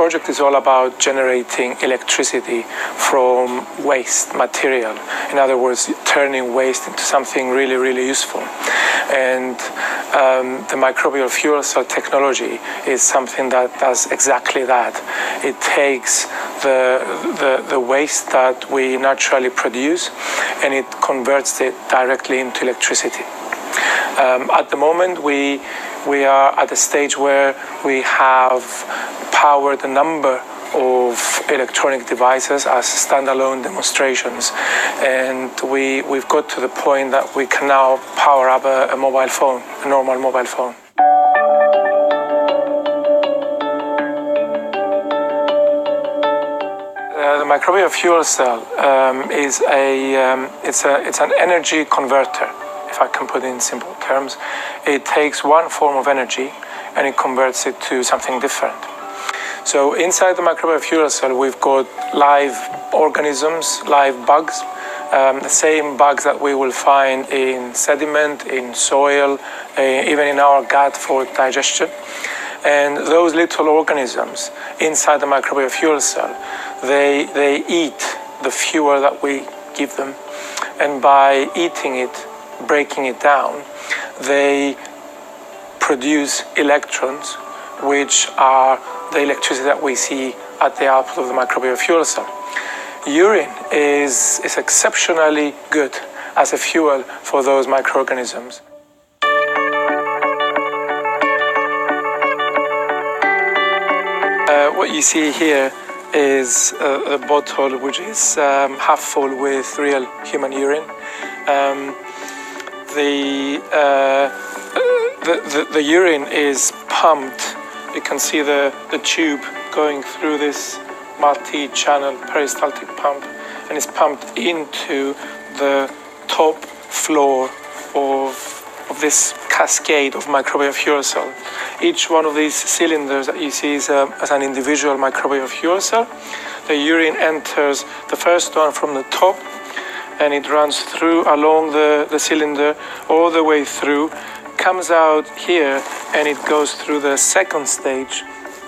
project is all about generating electricity from waste material. In other words, turning waste into something really, really useful. And the microbial fuel cell technology is something that does exactly that. It takes the waste that we naturally produce and it converts it directly into electricity. At the moment, we are at a stage where we have powered a number of electronic devices as standalone demonstrations, and we've got to the point that we can now power up a mobile phone, a normal mobile phone. The microbial fuel cell is it's an energy converter, if I can put it in simple terms. It takes one form of energy and it converts it to something different. So inside the microbial fuel cell, we've got live organisms, live bugs, the same bugs that we will find in sediment, in soil, even in our gut for digestion. And those little organisms inside the microbial fuel cell, they eat the fuel that we give them. And by eating it, breaking it down, they produce electrons, which are the electricity that we see at the output of the microbial fuel cell. Urine is exceptionally good as a fuel for those microorganisms. What you see here is a bottle which is half full with real human urine. The urine is pumped. You can see the tube going through this multi-channel peristaltic pump, and it's pumped into the top floor of this cascade of microbial fuel cell. Each one of these cylinders that you see is as an individual microbial fuel cell. The urine enters the first one from the top, and it runs through along the cylinder all the way through, comes out here, and it goes through the second stage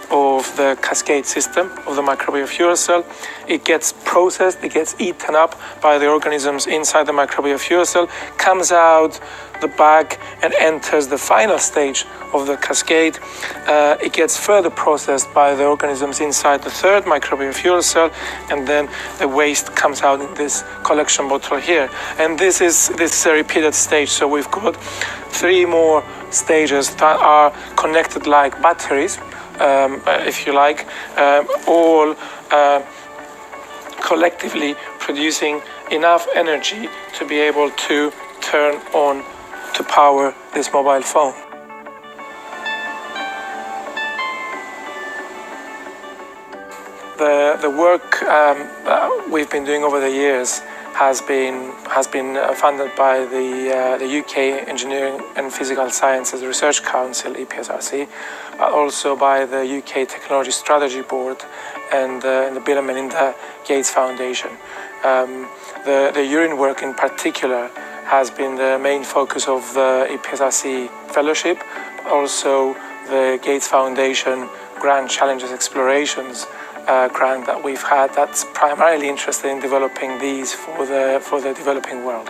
of the cascade system of the microbial fuel cell. It gets processed, it gets eaten up by the organisms inside the microbial fuel cell, comes out the back and enters the final stage of the cascade. It gets further processed by the organisms inside the third microbial fuel cell, and then the waste comes out in this collection bottle here. And this is a repeated stage, so we've got 3 more stages that are connected like batteries, if you like, all collectively producing enough energy to be able to turn on to power this mobile phone. The work we've been doing over the years has been funded by the UK Engineering and Physical Sciences Research Council, EPSRC, but also by the UK Technology Strategy Board and the Bill and Melinda Gates Foundation. The urine work in particular has been the main focus of the EPSRC fellowship, also the Gates Foundation Grand Challenges Explorations grant that we've had that's primarily interested in developing these for the developing world.